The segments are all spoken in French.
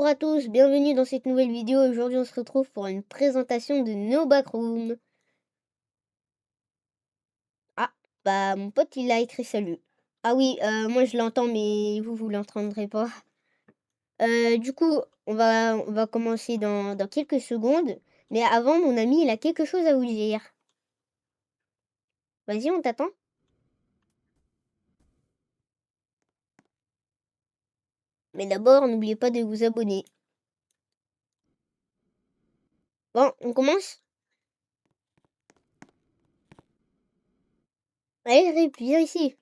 à tous, bienvenue dans cette nouvelle vidéo. Aujourd'hui on se retrouve pour une présentation de No Backroom. Ah, bah mon pote il a écrit salut. Ah oui, moi je l'entends mais vous l'entendrez pas. Du coup, on va commencer dans quelques secondes. Mais avant, mon ami il a quelque chose à vous dire. Vas-y, on t'attend. Mais d'abord, n'oubliez pas de vous abonner. Bon, on commence? Allez, Rip, viens ici.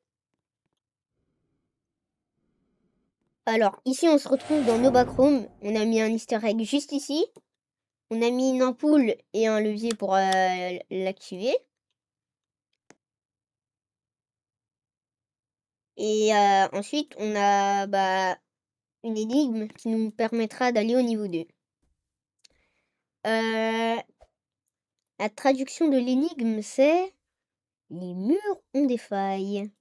Alors, ici on se retrouve dans No Backroom. On a mis un easter egg juste ici. On a mis une ampoule et un levier pour l'activer. Et ensuite, on a une énigme qui nous permettra d'aller au niveau 2. La traduction de l'énigme, c'est les murs ont des failles.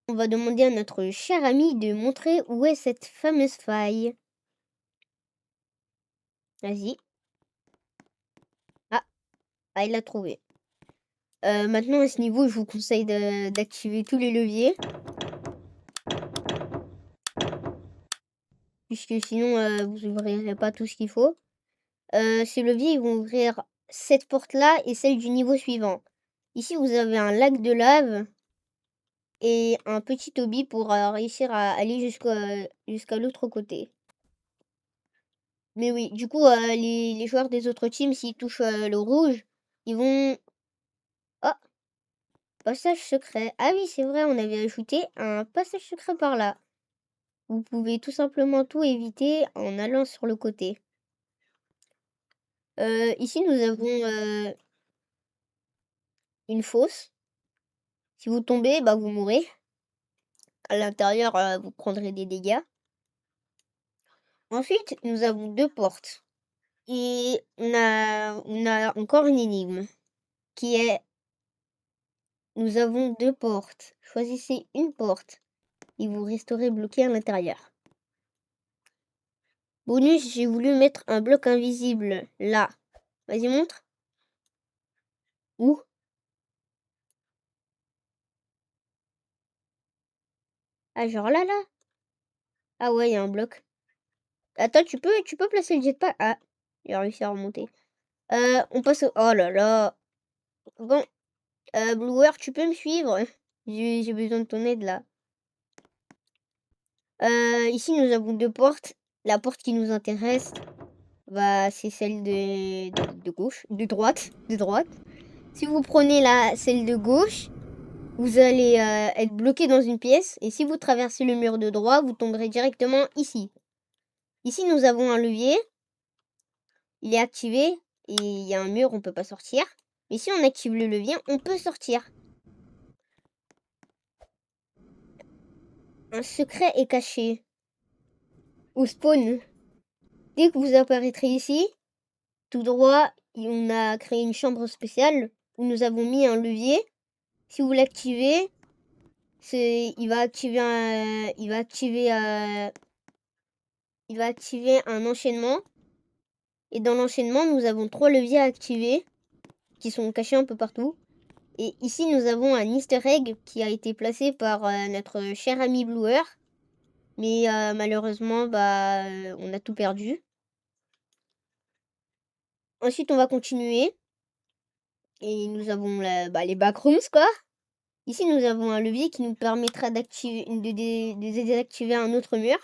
On va demander à notre cher ami de montrer où est cette fameuse faille. Vas-y. Ah, il l'a trouvé. Maintenant, à ce niveau, je vous conseille d'activer tous les leviers. Puisque sinon, vous n'ouvrirez pas tout ce qu'il faut. Ces leviers, ils vont ouvrir cette porte-là et celle du niveau suivant. Ici, vous avez un lac de lave et un petit Toby pour réussir à aller jusqu'à l'autre côté. Mais oui, du coup, les joueurs des autres teams, s'ils touchent le rouge, ils vont... Oh, passage secret. Ah oui, c'est vrai, on avait ajouté un passage secret par là. Vous pouvez tout simplement tout éviter en allant sur le côté. Ici, nous avons une fosse. Si vous tombez, vous mourrez. À l'intérieur, vous prendrez des dégâts. Ensuite, nous avons deux portes. Et on a encore une énigme qui est, nous avons deux portes. Choisissez une porte et vous resterez bloqué à l'intérieur. Bonus, j'ai voulu mettre un bloc invisible là. Vas-y, montre. Où? Ah, genre là, là. Ah ouais, il y a un bloc. Attends, tu peux placer le jetpack. Ah, il a réussi à remonter. On passe au... Oh là là. Bon, Bluer, tu peux me suivre? J'ai besoin de ton aide là. Ici, nous avons deux portes. La porte qui nous intéresse, c'est celle de gauche, de droite. Si vous prenez celle de gauche, vous allez être bloqué dans une pièce. Et si vous traversez le mur de droite, vous tomberez directement ici. Ici, nous avons un levier. Il est activé et il y a un mur, on peut pas sortir. Mais si on active le levier, on peut sortir. Un secret est caché. Au spawn. Dès que vous apparaîtrez ici, tout droit, on a créé une chambre spéciale où nous avons mis un levier. Si vous l'activez, il va activer un enchaînement. Et dans l'enchaînement, nous avons trois leviers à activer qui sont cachés un peu partout. Et ici, nous avons un easter egg qui a été placé par notre cher ami Bluer. Mais malheureusement, on a tout perdu. Ensuite, on va continuer. Et nous avons les backrooms, quoi. Ici, nous avons un levier qui nous permettra de désactiver un autre mur.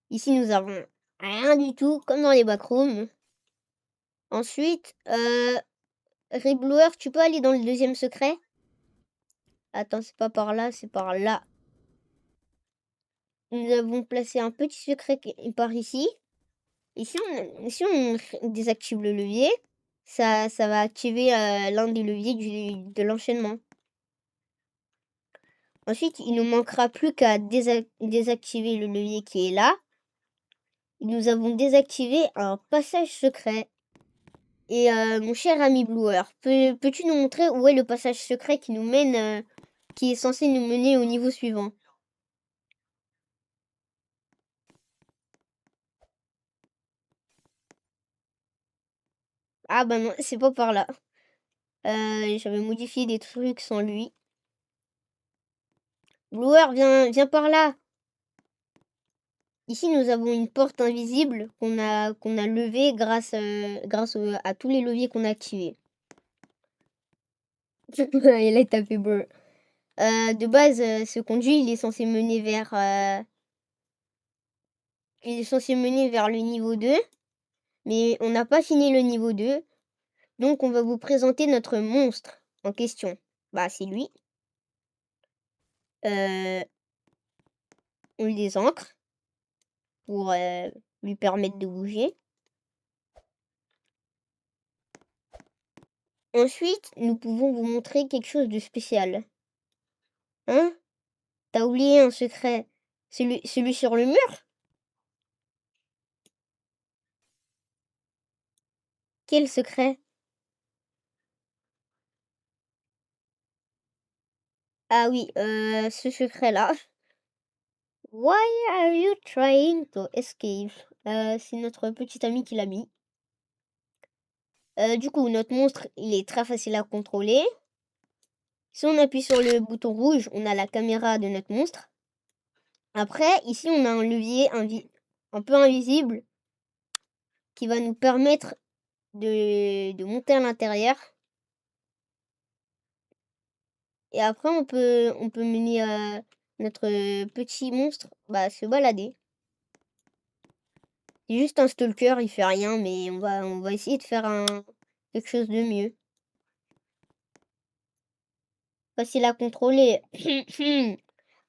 Ici, nous avons rien du tout, comme dans les backrooms. Ensuite, Reblower, tu peux aller dans le deuxième secret? Attends, c'est pas par là, c'est par là. Nous avons placé un petit secret par ici. Et si on désactive le levier, ça va activer l'un des leviers de l'enchaînement. Ensuite, il ne manquera plus qu'à désactiver le levier qui est là. Nous avons désactivé un passage secret. Et mon cher ami Bluer, peux-tu nous montrer où est le passage secret qui nous mène, qui est censé nous mener au niveau suivant? Ah bah non, c'est pas par là. J'avais modifié des trucs sans lui. Blower, viens par là. Ici, nous avons une porte invisible qu'on a levée à tous les leviers qu'on a activés. Et là, il t'a fait beurre. De base, ce conduit, il est censé mener vers le niveau 2, mais on n'a pas fini le niveau 2, donc on va vous présenter notre monstre en question. Bah, c'est lui. Euh, on le désancre pour lui permettre de bouger. Ensuite, nous pouvons vous montrer quelque chose de spécial. Hein? T'as oublié un secret. Celui sur le mur? Quel secret? Ah oui, ce secret-là. Why are you trying to escape? C'est notre petit ami qui l'a mis. Du coup, notre monstre, il est très facile à contrôler. Si on appuie sur le bouton rouge, on a la caméra de notre monstre. Après, ici, on a un levier un peu invisible qui va nous permettre de monter à l'intérieur. Et après, on peut mener notre petit monstre se balader. C'est juste un stalker, il fait rien, mais on va essayer de faire quelque chose de mieux. Facile à contrôler.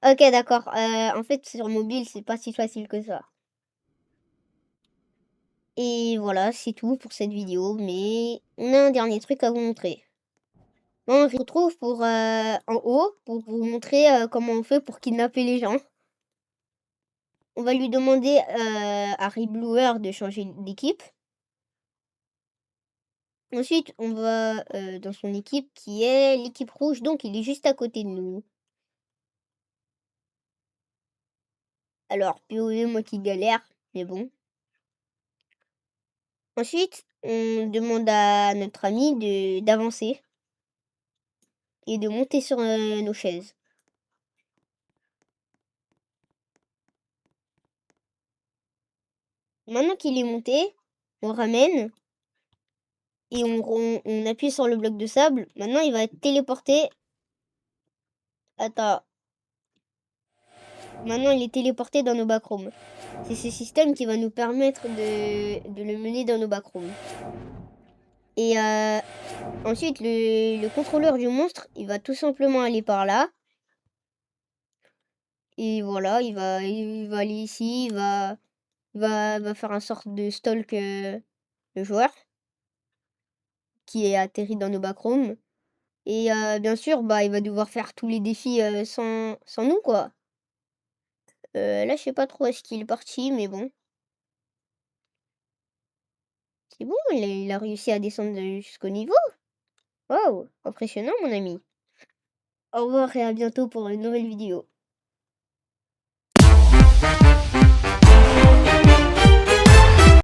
Ok, d'accord. En fait, sur mobile, c'est pas si facile que ça. Et voilà, c'est tout pour cette vidéo, mais on a un dernier truc à vous montrer. On se retrouve en haut pour vous montrer comment on fait pour kidnapper les gens. On va lui demander à Reblower de changer d'équipe. Ensuite, on va dans son équipe qui est l'équipe rouge, donc il est juste à côté de nous. Alors, POV, moi qui galère, mais bon. Ensuite, on demande à notre ami d'avancer et de monter sur nos chaises. Maintenant qu'il est monté, on ramène et on appuie sur le bloc de sable. Maintenant, il va être téléporté. Attends. Maintenant, il est téléporté dans nos backrooms. C'est ce système qui va nous permettre de le mener dans nos backrooms. Et ensuite, le contrôleur du monstre, il va tout simplement aller par là. Et voilà, il va aller ici, il va faire une sorte de stalk le joueur qui est atterri dans nos backrooms. Et bien sûr, il va devoir faire tous les défis sans nous, quoi. Là, je sais pas trop où est-ce qu'il est parti, mais bon. C'est bon, il a réussi à descendre jusqu'au niveau. Waouh, impressionnant, mon ami. Au revoir et à bientôt pour une nouvelle vidéo.